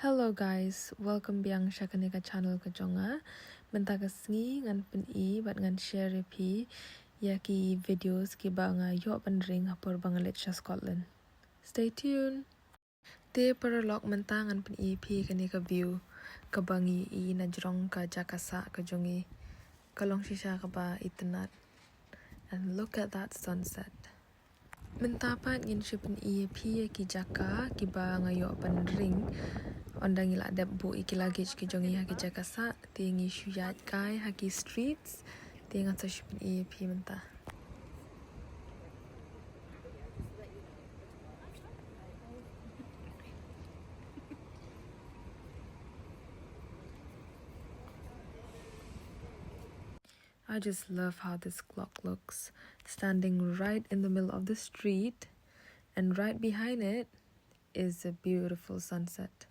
Hello guys, welcome biang Shakaneka channel ke jonga. Mentagasngi ngan peni bat ngan share repi ya ki videos ki banga yo pandring hapor bangalet sha Scotland. Stay tuned. Te paralog mentang ngan peni pi kani ka view ka bangi I na jrong ka jakasa ka jongi. Kalong shisha ka ba itanat. And look at that sunset. Mentapat ngin shipen pi ki jaka ki ba ngayo pandring. Ondang ila debbu iki luggage ki jongi haki jakasa tingi shuyat kai haki streets tinga sa shipin pi menta. I just love how this clock looks, standing right in the middle of the street, and right behind it is a beautiful sunset.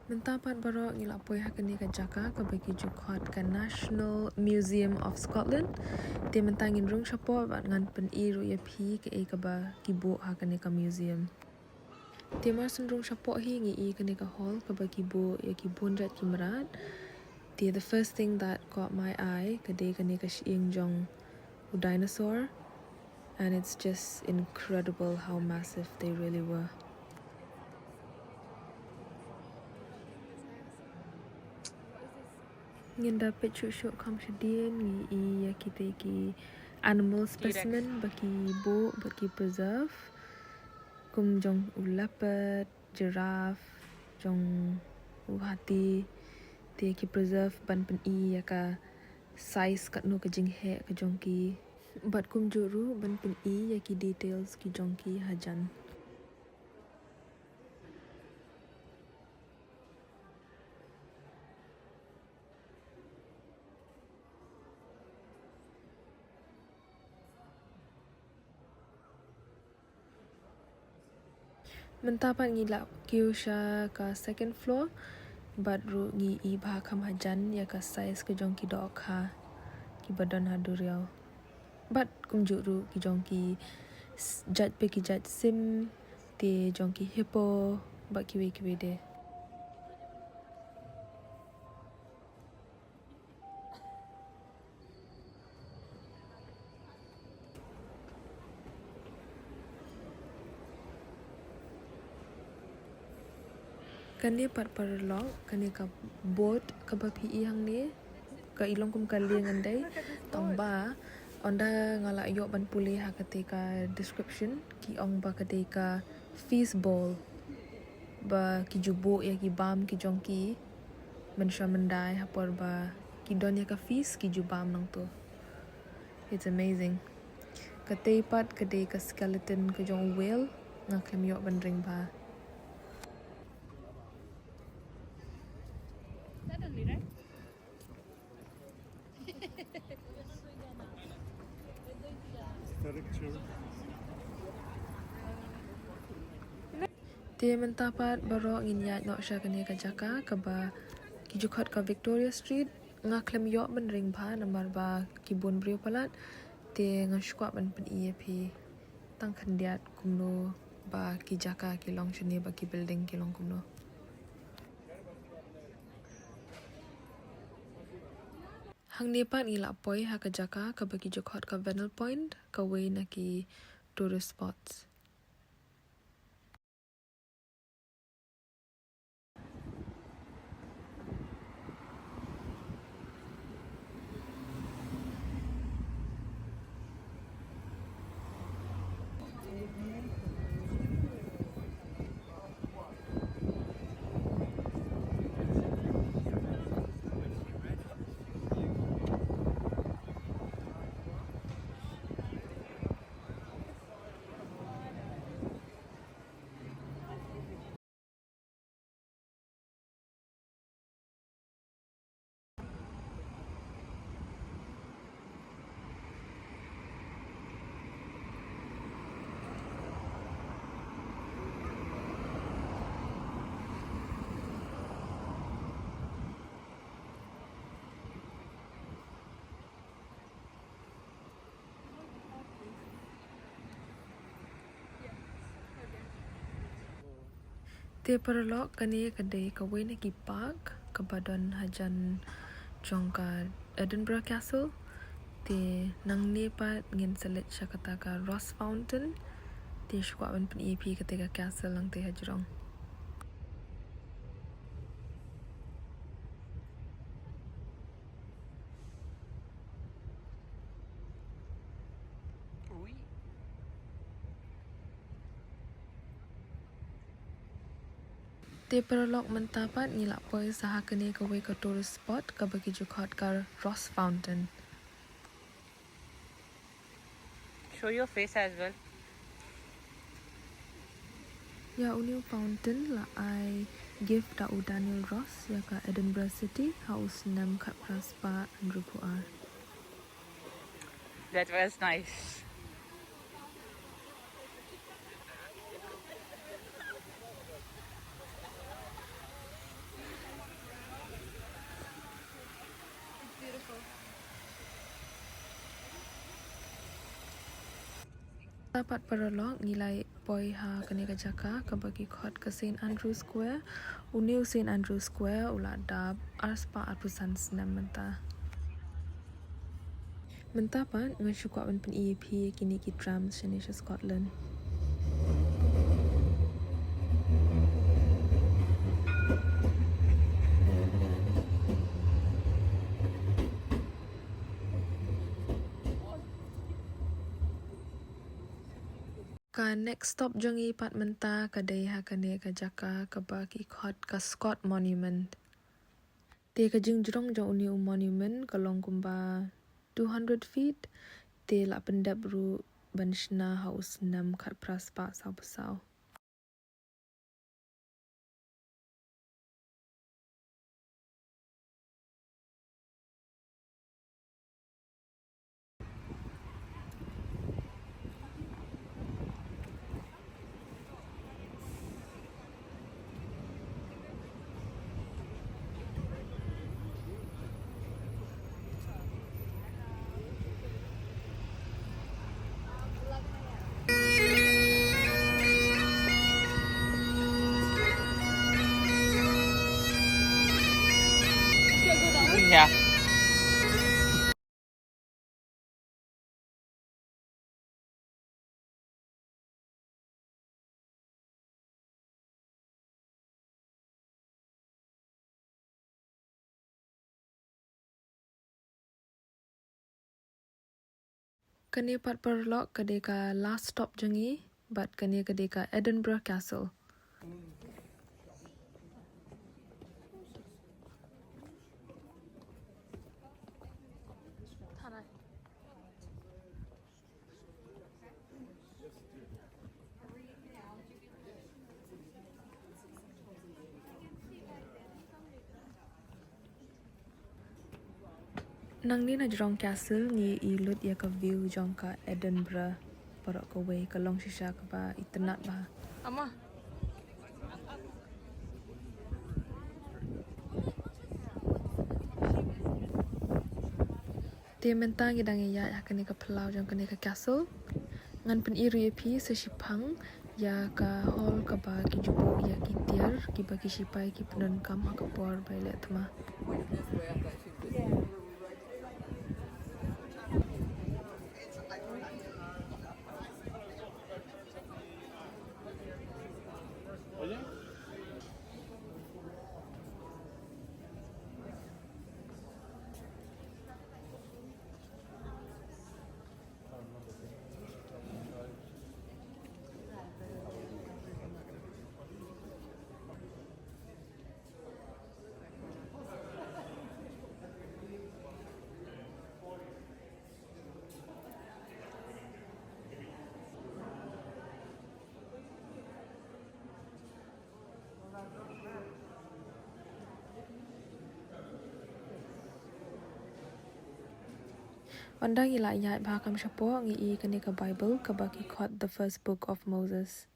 Mentapat barok ngila poi hakani ka jaka ka bagi jukot ka National Museum of Scotland. Ti mentangin rung shapo bat ngan pen iru ya pi ka e ka ba kibo hakani ka museum. Ti marsun rung shapo hi ngi I kani ka hall ka ba kibo ya kibon rat kimrat. Ti the first thing that caught my eye ka de kani ka shiing jong dinosaur, and it's just incredible how massive they really were. Ngin dapat syuk-syuk kam sedien ngi ya kita ki animal specimen bagi bo bagi preserve kum jong leopard, giraffe, jong hati ti ki preserve ban pen ya ka size kat no ka jinghe ka jong ki bat kum juru ban pen ya ki details ki jong ki hajan. Mentapat ngila kiusha ka second floor bat ru ngi I bah kam hajan ya ka size ke jong ki dok ha ki badan ha duriau bat kum juru ki jong ki jat pe ki jat sim ti jong ki hippo bat kiwe de. Kani pat paralog kani ka boat ka ba pi hang ni ka ilong kum kali ngandai tong ba onda ngala yo ban puli ha ketika description ki ong ba ketika feast bowl ba ki jubo ya ki bam ki jong ki mensha mendai hapor ba ki don ya ka feast ki jubam nang tu. It's amazing. Katei pat kedai ka skeleton ka jong whale ngaklem yo ban ring ba. Ti mentapat barok nginyat nok sya kani ka jaka ka ba ki jukot ka Victoria Street ngaklem yo ban ring ba nambar ba kibun brio palat ti ngashkwa ban pen pi tang khyndiat kumno ba ki jaka ki long shani ba ki building ki long kumno. Hang ni pat ngila poi ha ka jaka ka bagi jukot ka Venal Point ka way na ki tourist spots. Te perlok kani kedai kawin ki park kebadan hajan jongka Edinburgh Castle. Te nang ni pat ngin selit syakataka Ross Fountain. Te syukwan pen EP ketika castle lang te hajrong. Te perlok mentapat ngilak poi saha kini kawai ke tourist spot ke bagi jukot ke Ross Fountain. Show your face as well. Ya uniu fountain la I gift da u Daniel Ross ya ka Edinburgh City house nam kat praspa Andrew Puar. That was nice. Dapat perlok nilai poi ha kani ka jaka ke bagi kot ke St Andrew Square. Uniu St Andrew Square ula dab arspa arpusan senam mentah. Mentapan ngan syukwa pen EP kini ki drums Shanisha Scotland. Ka next stop jongi pat menta kadai ha kane ka jaka ka bagi khot ka Scott Monument. Te ka jingjrong jong uniu monument ka long kumba 200 feet. Te la pendap ru banshna house nam kat praspa sau pesau. Yeah. Kani pat perlok kadai ka last stop jongi but kani kadai ka Edinburgh Castle. Nang ni na jrong castle ni ilut ya ka view jong ka Edinburgh parok ka way ka long shisha ka ba itenat ba. Amma. Te mentang idang ya kani ka pelau jong kani ka castle. Ngan pen iri pi se shaphang ya ka hall ka ba ki jubo ya ki tiar ki ba ki shipai ki penan kam ha ka por bai le tma. Wandang ila ya ba kam shapo ngi I kani ka Bible ka ba ki khot the first book of Moses.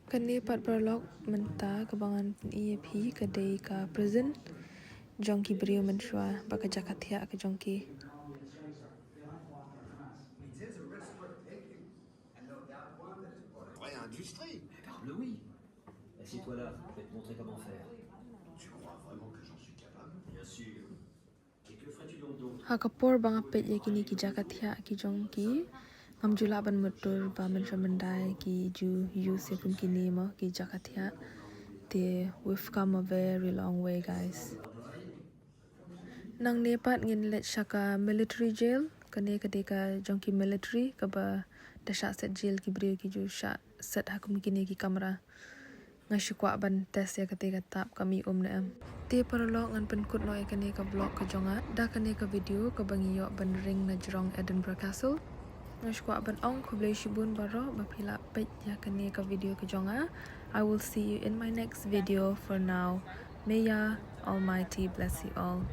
Kani pat berlok menta kebangan EAP kedai ka prison. Jongki beriu menshua baka jakatia ke jongki. It is a risk worth taking, and no doubt one that is brought Ouais, industrie. Parle oui. Assieds-toi là, je vais te montrer comment faire. Tu crois vraiment que j'en suis capable? Bien sûr. Et que ferais-tu donc d'autre? Hakapor bangapet yakini ki jakatia ki jongki. Ngamjula ban mutur ba mensha mendai ki ju use yakum kini mo ki jakatia. We've come a very long way, guys. Nang nepat ngin let shaka military jail. Kane kadeka jongki military kaba dasha set jail ki beriu ki ju sha set hakum kini ki kamera. Ngashikwa ban tes ya ketika tap kami naam. Te paralog ngan penkut no kane ka vlog ka jonga. Da kane ka video ka bangi yo ban ring na jerong Edinburgh Castle. Ngashikwa ban ong kublai shibun baro bapila pet ya kane ka video ka jonga. I will see you in my next video. For now, may Ya Almighty bless you all.